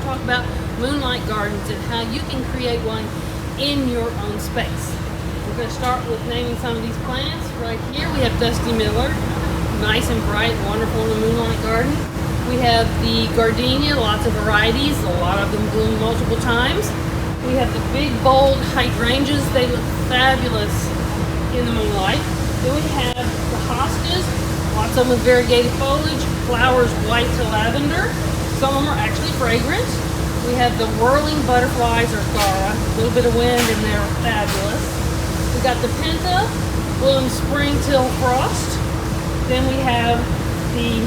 talk about moonlight gardens and how you can create one in your own space. We're going to start with naming some of these plants. Right here we have Dusty Miller, nice and bright, wonderful in a moonlight garden. We have the gardenia, lots of varieties, a lot of them bloom multiple times. We have the big, bold hydrangeas. They look fabulous in the moonlight. Then we have the hostas, lots of them with variegated foliage, flowers white to lavender. Some of them are actually fragrant. We have the whirling butterflies, or GUARA, a little bit of wind and they're fabulous. We got the penta, bloom spring till frost. Then we have the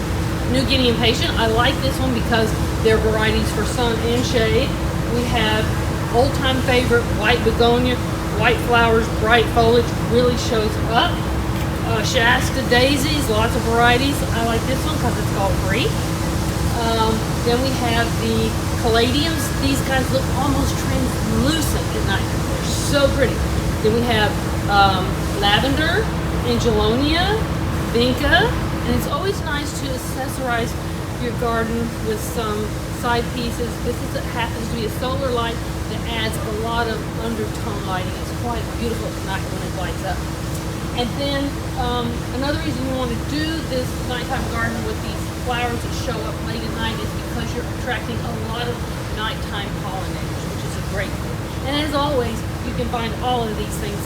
New Guinea impatient. I like this one because they're varieties for sun and shade. We have old-time favorite white begonia, white flowers, bright foliage, really shows up. Shasta daisies, lots of varieties. I like this one because it's called free. Then we have the caladiums. These guys look almost translucent at night. They're so pretty. Then we have lavender, angelonia, vinca, and it's always nice to accessorize your garden with some side pieces. This happens to be a solar light that adds a lot of undertone lighting. It's quite beautiful at night when it lights up. And then another reason you want to do this nighttime garden with these flowers that show up late at night is because you're attracting a lot of nighttime pollinators, which is a great thing. And as always, you can find all of these things